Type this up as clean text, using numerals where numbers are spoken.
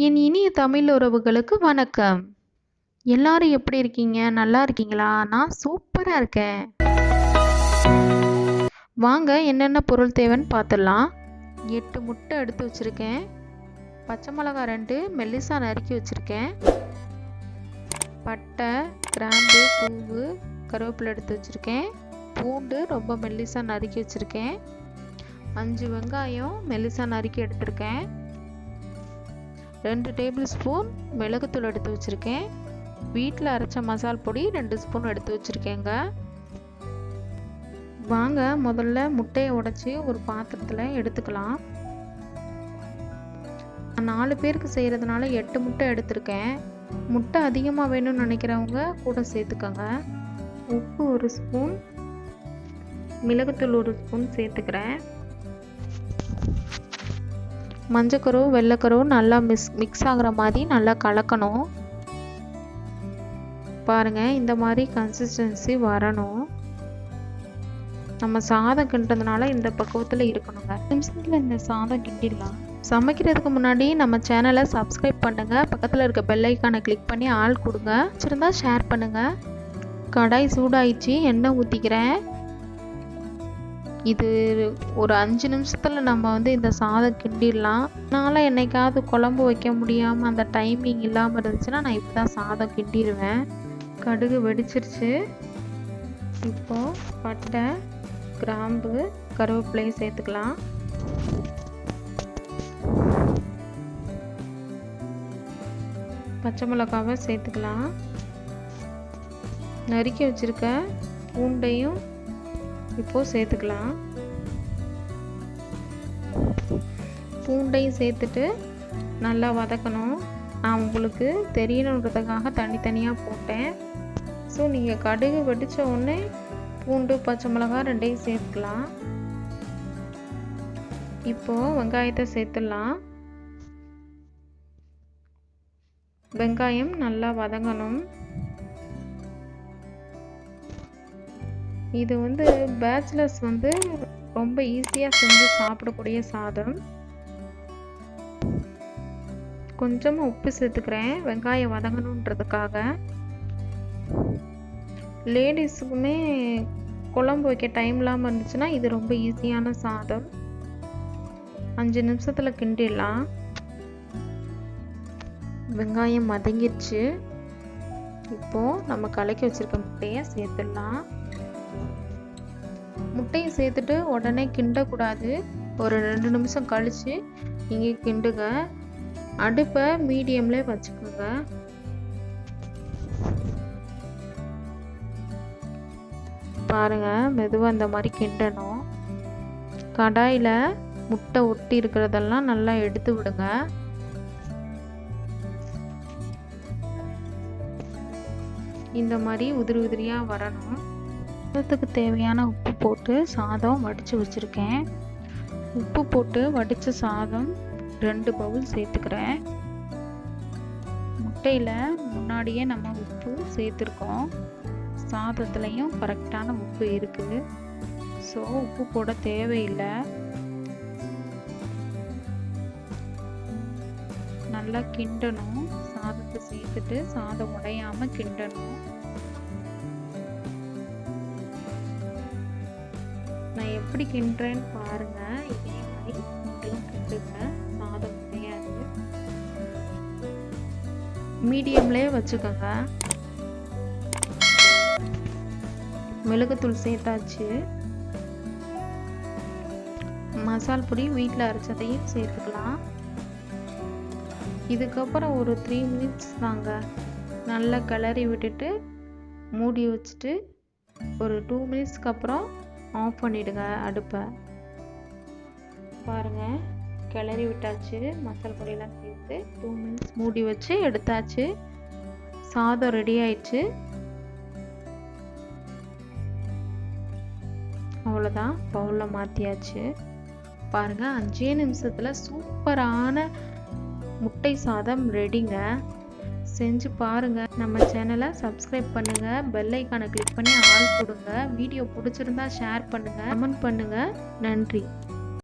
என் இனிய தமிழ் உறவுகளுக்கு வணக்கம். எல்லாரும் எப்படி இருக்கீங்க? நல்லா இருக்கீங்களா? நான் சூப்பரா இருக்கேன். வாங்க என்னென்ன பொருள் தேவைன்னு பார்த்துடலாம். 8 முட்டை எடுத்து வச்சுருக்கேன். பச்சை மிளகாய் 2 மெல்லிசா நறுக்கி வச்சுருக்கேன். பட்டை, கிராம்பு, பூவு, கருவேப்பிலை எடுத்து வச்சுருக்கேன். பூண்டு ரொம்ப மெல்லிசா நறுக்கி வச்சுருக்கேன். 5 வெங்காயம் மெல்லிசா நறுக்கி எடுத்திருக்கேன். 2 டேபிள் ஸ்பூன் மிளகுத்தூள் எடுத்து வச்சுருக்கேன். வீட்டில் அரைச்ச மசால் பொடி 2 ஸ்பூன் எடுத்து வச்சுருக்கேங்க. வாங்க முதல்ல முட்டையை உடைச்சி ஒரு பாத்திரத்தில் எடுத்துக்கலாம். 4 பேருக்கு செய்கிறதுனால 8 முட்டை எடுத்திருக்கேன். முட்டை அதிகமாக வேணும்னு நினைக்கிறவங்க கூட சேர்த்துக்கோங்க. உப்பு 1 ஸ்பூன், மிளகுத்தூள் 1 ஸ்பூன் சேர்த்துக்கிறேன். மஞ்சக்கரு வெள்ளைக்கரு நல்லா மிக்ஸ் ஆகிற மாதிரி நல்லா கலக்கணும். பாருங்கள், இந்த மாதிரி கன்சிஸ்டன்சி வரணும். நம்ம சாதம் கிண்டுறதுனால இந்த பக்குவத்தில் இருக்கணுங்க. நிமிஷத்தில் இந்த சாதம் கிண்டிடலாம். சமைக்கிறதுக்கு முன்னாடி நம்ம சேனலை சப்ஸ்கிரைப் பண்ணுங்கள். பக்கத்தில் இருக்க பெல் ஐக்கானை கிளிக் பண்ணி ஆள் கொடுங்க. வச்சுருந்தா ஷேர் பண்ணுங்கள். கடாய் சூடாயிடுச்சு, எண்ணெய் ஊற்றிக்கிறேன். இது ஒரு 5 நிமிஷத்தில் நம்ம இந்த சாதம் கிண்டிடலாம். அதனால் என்னைக்காவது குழம்பு வைக்க முடியாமல் அந்த டைமிங் இல்லாமல் இருந்துச்சுன்னா நான் இப்படி தான் சாதம் கிண்டிடுவேன். கடுகு வெடிச்சிருச்சு. இப்போது பட்டை, கிராம்பு, கருவேப்பிலையும் சேர்த்துக்கலாம். பச்சை மிளகாவை சேர்த்துக்கலாம். நறுக்கி வச்சுருக்க பூண்டையும் இப்போது சேர்த்துக்கலாம். பூண்டையும் சேர்த்துட்டு நல்லா வதக்கணும். நான் உங்களுக்கு தெரியணுன்றதுக்காக தனித்தனியாக போட்டேன். ஸோ நீங்கள் கடுகு வெடித்த உடனே பூண்டு, பச்சை மிளகாய் 2ஐயும் சேர்த்துக்கலாம். இப்போது வெங்காயத்தை சேர்த்துடலாம். வெங்காயம் நல்லா வதங்கணும். இது பேச்சுலர்ஸ் ரொம்ப ஈஸியாக செஞ்சு சாப்பிடக்கூடிய சாதம். கொஞ்சமாக உப்பு சேர்த்துக்கிறேன் வெங்காயம் வதங்கணுன்றதுக்காக. லேடிஸுக்குமே குழம்பு வைக்க டைம் இல்லாமல் இருந்துச்சுன்னா இது ரொம்ப ஈஸியான சாதம். 5 நிமிஷத்தில் கிண்டிடலாம். வெங்காயம் வதங்கிடுச்சு. இப்போது நம்ம கலக்கி வச்சுருக்க முட்டையை சேர்த்துடலாம். முட்டையை சேர்த்துட்டு உடனே கிண்டக்கூடாது. ஒரு 2 நிமிஷம் கழித்து இங்கே கிண்டுங்க. அடுப்பை மீடியம்லேயே வச்சுக்கோங்க. பாருங்கள், மெதுவாக இந்த மாதிரி கிண்டணும். கடாயில் முட்டை ஒட்டி இருக்கிறதெல்லாம் நல்லா எடுத்து விடுங்க. இந்த மாதிரி உதிரி உதிரியாக வரணும். சாதத்துக்கு தேவையான உப்பு போட்டு சாதம் வடித்து வச்சுருக்கேன். உப்பு போட்டு வடித்த சாதம் 2 பவுல் சேர்த்துக்கிறேன். முட்டையில் முன்னாடியே நம்ம உப்பு சேர்த்துருக்கோம். சாதத்துலேயும் கரெக்டான உப்பு இருக்குது. ஸோ உப்பு போட தேவையில்லை. நல்லா கிண்டணும். சாதத்தை சேர்த்துட்டு சாதம் உடையாமல் கிண்டணும். நான் எப்படி கிண்டுறேன்னு பாருங்கள். இதே மாதிரி நீங்களும் கிண்டுங்க. சாதம் உடையாது. மீடியம்லேயே வச்சுக்கோங்க. மிளகுத்தூள் சேர்த்தாச்சு. மசால் பொடி வீட்டில் அரைச்சதையும் சேர்த்துக்கலாம். இதுக்கப்புறம் ஒரு 3 மினிட்ஸ் தாங்க நல்லா கிளறி விட்டுட்டு மூடி வச்சுட்டு ஒரு 2 மினிட்ஸ்க்கு அப்புறம் ஆஃப் பண்ணிவிடுங்க அடுப்பை. பாருங்கள், கிளறி விட்டாச்சு. மசால் பொடியெல்லாம் சேர்த்து 2 மினிட்ஸ் மூடி வச்சு எடுத்தாச்சு. சாதம் ரெடி ஆயிடுச்சு. அவ்வளோதான், பவுலில் மாற்றியாச்சு. பாருங்கள், 5 நிமிஷத்தில் சூப்பரான முட்டை சாதம் ரெடிங்க. செஞ்சு பாருங்கள். நம்ம சேனலை சப்ஸ்கிரைப் பண்ணுங்கள். பெல் ஐக்கானை கிளிக் பண்ணி ஆல் கொடுங்க. வீடியோ பிடிச்சிருந்தா ஷேர் பண்ணுங்கள், கமெண்ட் பண்ணுங்கள். நன்றி.